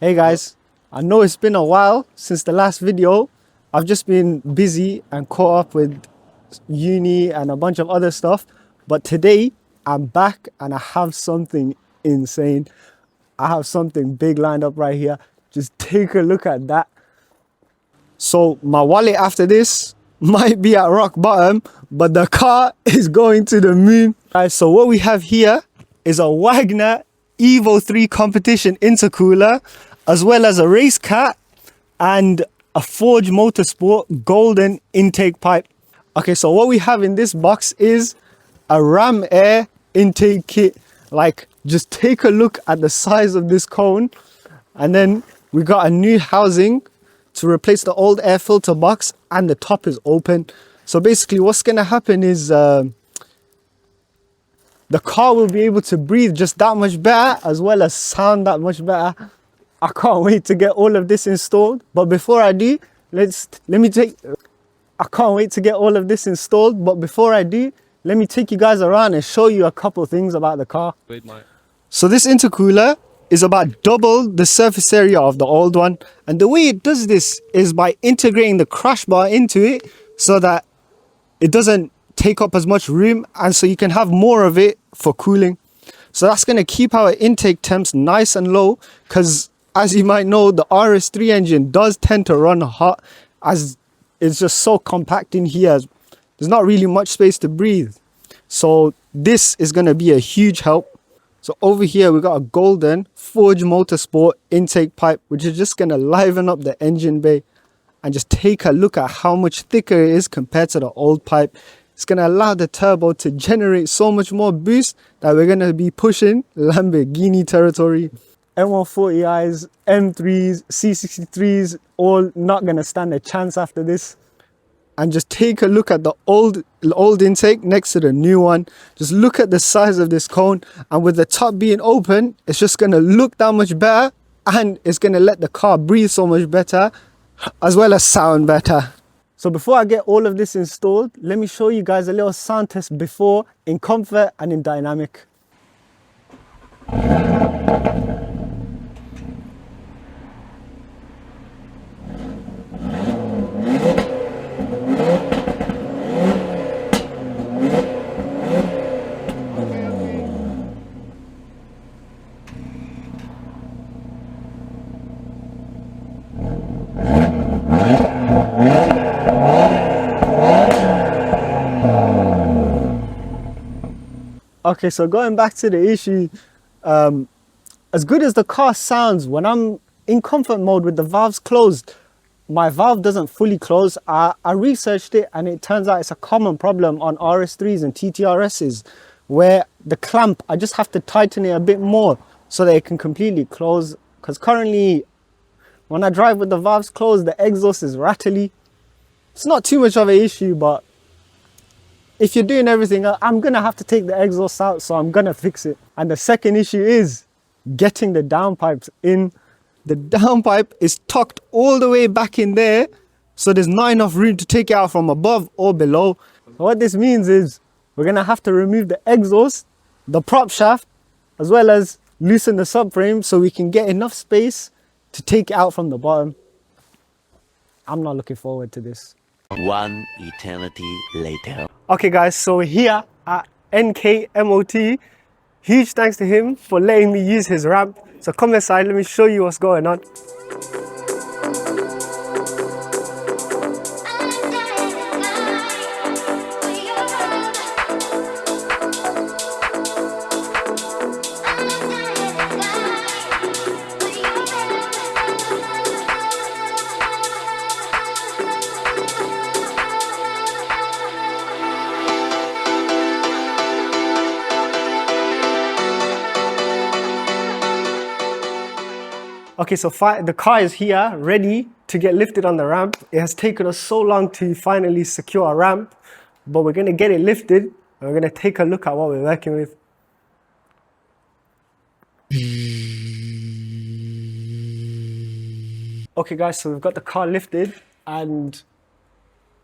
Hey guys, I know it's been a while since the last video. I've just been busy and caught up with uni and a bunch of other stuff. But today I'm back and I have something insane. I have something big lined up right here. Just take a look at that. So my wallet after this might be at rock bottom, but the car is going to the moon. Guys, so what we have here is a Wagner Evo 3 competition intercooler, as well as a race cat and a Forge Motorsport golden intake pipe. Okay, so what we have in this box is a Ram Air intake kit. Like, just take a look at the size of this cone. And then we got a new housing to replace the old air filter box, and the top is open. So basically what's gonna happen is the car will be able to breathe just that much better, as well as sound that much better. I can't wait to get all of this installed. But before I do, let me take you guys around and show you a couple things about the car. So this intercooler is about double the surface area of the old one. And the way it does this is by integrating the crash bar into it so that it doesn't take up as much room, and so you can have more of it for cooling. So that's going to keep our intake temps nice and low, because as you might know, the RS3 engine does tend to run hot, as it's just so compact in here. There's not really much space to breathe. So this is going to be a huge help. So over here we got a golden Forge Motorsport intake pipe, which is just going to liven up the engine bay. And just take a look at how much thicker it is compared to the old pipe. It's going to allow the turbo to generate so much more boost that we're going to be pushing Lamborghini territory. M140i's, M3s, C63s, all not going to stand a chance after this. And just take a look at the old intake next to the new one. Just look at the size of this cone, and with the top being open, it's just going to look that much better, and it's going to let the car breathe so much better, as well as sound better. So before I get all of this installed, let me show you guys a little sound test before in comfort and in dynamic. Okay, so going back to the issue, as good as the car sounds, when I'm in comfort mode with the valves closed, my valve doesn't fully close. I researched it, and it turns out it's a common problem on RS3s and TTRSs, where the clamp, I just have to tighten it a bit more so that it can completely close. Because currently, when I drive with the valves closed, the exhaust is rattly. It's not too much of an issue, but if you're doing everything, I'm gonna have to take the exhaust out, so I'm gonna fix it. And the second issue is getting the downpipes in. The downpipe is tucked all the way back in there, so there's not enough room to take it out from above or below. So what this means is we're gonna have to remove the exhaust, the prop shaft, as well as loosen the subframe so we can get enough space to take it out from the bottom. I'm not looking forward to this. One eternity later. Okay guys, so we're here at NKMOT. Huge thanks to him for letting me use his ramp. So come inside, let me show you what's going on. Okay, so the car is here, ready to get lifted on the ramp. It has taken us so long to finally secure a ramp, but we're gonna get it lifted, and we're gonna take a look at what we're working with. Okay guys, so we've got the car lifted, and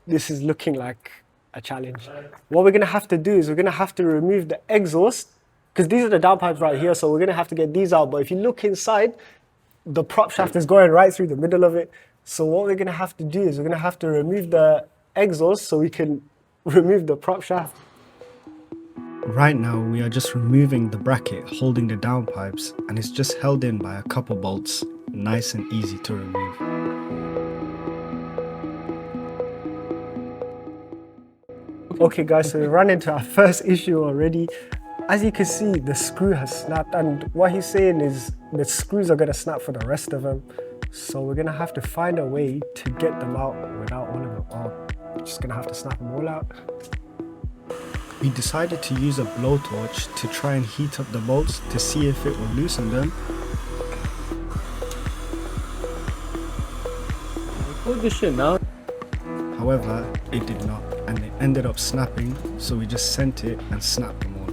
this is looking like a challenge. What we're gonna have to do is we're gonna have to remove the exhaust, because these are the downpipes right here, so we're gonna have to get these out. But if you look inside, the prop shaft is going right through the middle of it. So what we're gonna have to do is we're gonna have to remove the exhaust so we can remove the prop shaft. Right now we are just removing the bracket holding the downpipes, and it's just held in by a couple bolts, nice and easy to remove. Okay guys, so we ran into our first issue already. As you can see, the screw has snapped, and what he's saying is the screws are gonna snap for the rest of them. So we're gonna have to find a way to get them out without all of them. Oh, just gonna have to snap them all out. We decided to use a blowtorch to try and heat up the bolts to see if it will loosen them. Hold this shit now. However, it did not, and it ended up snapping, so we just sent it and snapped them all.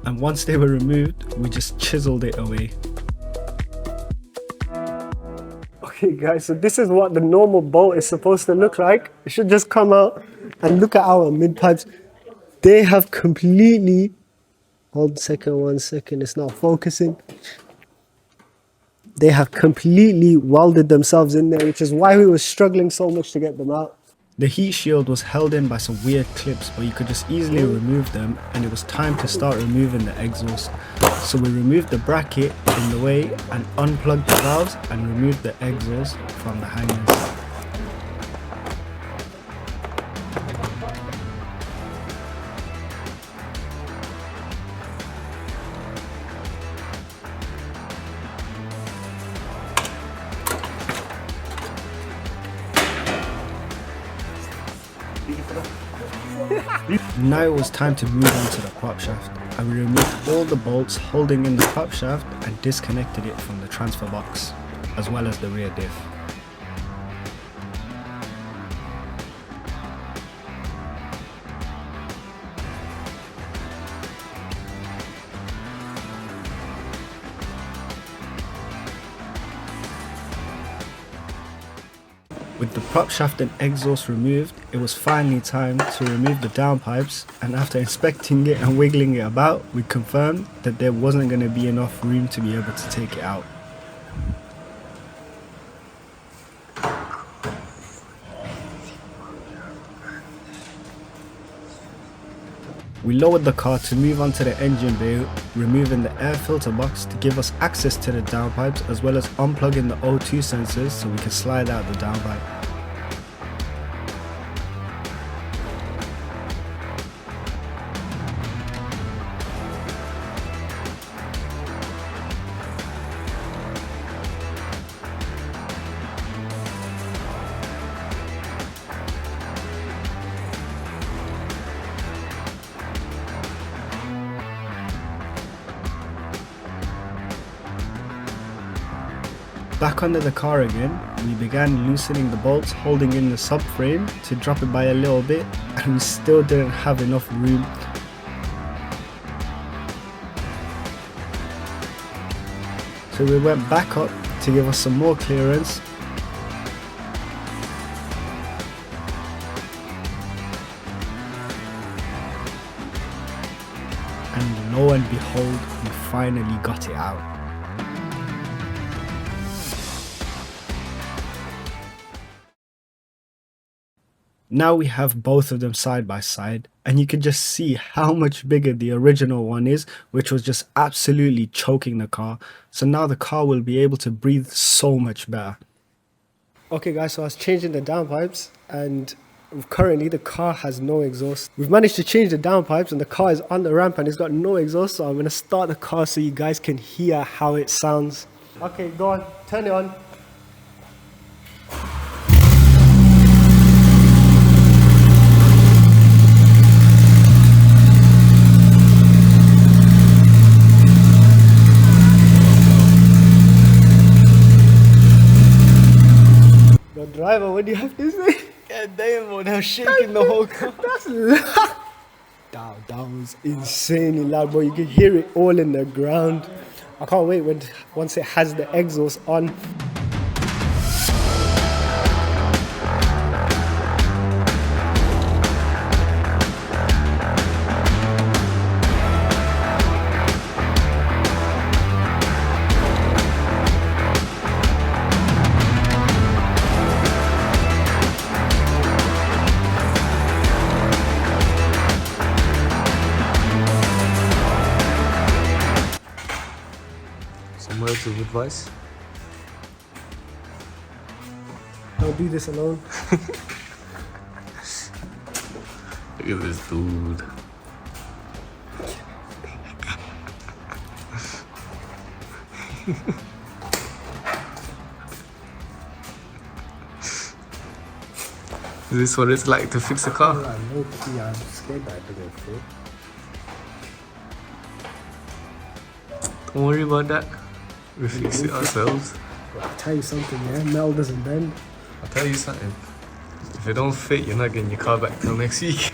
And once they were removed, we just chiseled it away. Okay guys, so this is what the normal bolt is supposed to look like. It should just come out, and look at our mid pipes. They have completely, hold one second, it's not focusing. They have completely welded themselves in there, which is why we were struggling so much to get them out. The heat shield was held in by some weird clips, but you could just easily remove them, and it was time to start removing the exhaust. So we removed the bracket in the way and unplugged the valves and removed the exhaust from the hangers. Now it was time to move on to the prop shaft, and we removed all the bolts holding in the prop shaft and disconnected it from the transfer box, as well as the rear diff. With the prop shaft and exhaust removed, it was finally time to remove the downpipes, and after inspecting it and wiggling it about, we confirmed that there wasn't going to be enough room to be able to take it out. We lowered the car to move onto the engine bay, removing the air filter box to give us access to the downpipes, as well as unplugging the O2 sensors so we can slide out the downpipe. Back under the car again, we began loosening the bolts holding in the subframe to drop it by a little bit, and we still didn't have enough room. So we went back up to give us some more clearance. And lo and behold, we finally got it out. Now we have both of them side by side, and you can just see how much bigger the original one is, which was just absolutely choking the car. So now the car will be able to breathe so much better. Okay guys, so I was changing the downpipes, and currently the car has no exhaust. We've managed to change the downpipes, and the car is on the ramp and it's got no exhaust, so I'm going to start the car so you guys can hear how it sounds. Okay, go on, turn it on. Driver, what do you have to say? God damn, bro, that was shaking the whole car. That's loud. That was insanely loud, bro. You can hear it all in the ground. I can't wait once it has the exhaust on. Some words of advice. Don't do this alone. Look at this dude. Is this what it's like to fix a car? I'm scared that to go through. Don't worry about that. We fix it ourselves. I'll tell you something, yeah? Metal doesn't bend. I'll tell you something. If it don't fit, you're not getting your car back till next week.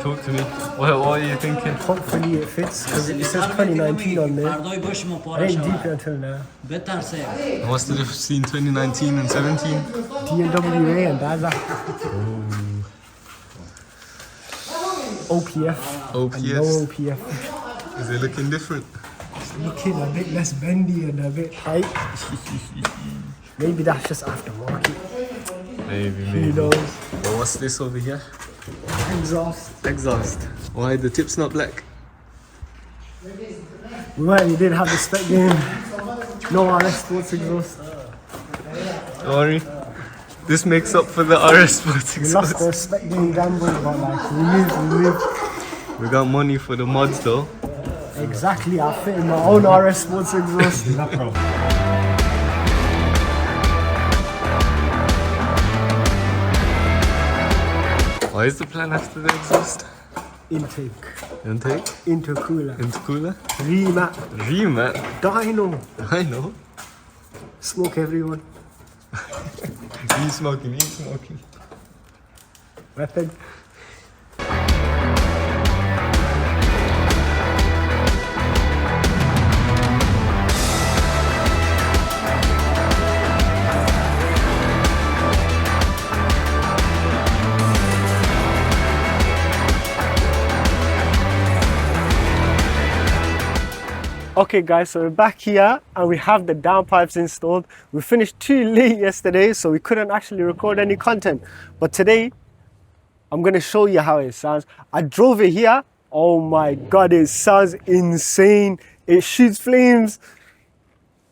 Talk to me. What are you thinking? Hopefully it fits, because it says 2019 on there. I didn't deep it until now. What's the difference between 2019 and 17? TNWA and Daza. OPF. OPS. And no OPF. Is it looking different? It's looking a bit less bendy and a bit tight. Maybe that's just aftermarket. Maybe. Who knows? But what's this over here? Exhaust. Why the tip's not black? We didn't have the spec game. No RS sports exhaust. Don't worry. This makes up for the RS Sports We lost exhaust. the spec game gamble, but like we moved. We got money for the mods though. Exactly, I fit in my own RS sports exhaust. What is the plan after the exhaust? Intake. Intercooler. Intercooler? Remat. Remat? Dyno. I know. Smoke everyone. You smoking. Weapon. Okay guys, so we're back here and we have the downpipes installed. We finished too late yesterday, so we couldn't actually record any content. But today, I'm gonna show you how it sounds. I drove it here. Oh my God, it sounds insane. It shoots flames.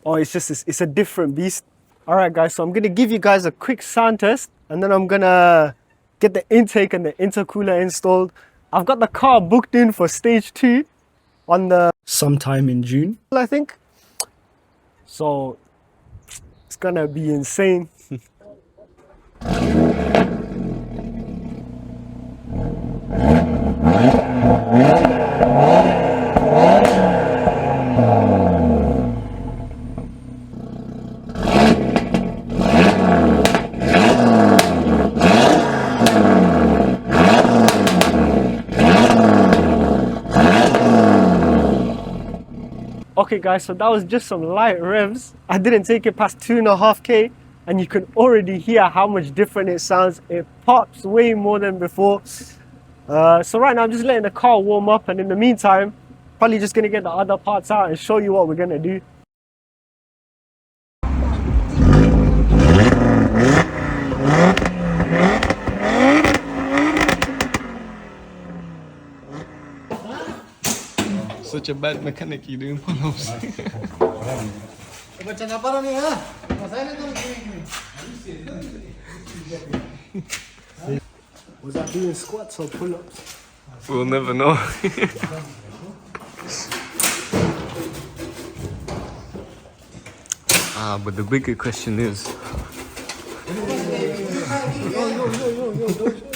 Oh, it's a different beast. All right guys, so I'm gonna give you guys a quick sound test and then I'm gonna get the intake and the intercooler installed. I've got the car booked in for stage 2 on the sometime in June, I think. So it's gonna be insane. Okay guys, so that was just some light revs. I didn't take it past 2.5K and you can already hear how much different it sounds. It pops way more than before. So right now I'm just letting the car warm up, and in the meantime, probably just gonna get the other parts out and show you what we're gonna do. Such a bad mechanic, you doing pull-ups. Was that doing squats or pull-ups? We'll never know. But the bigger question is... Yo,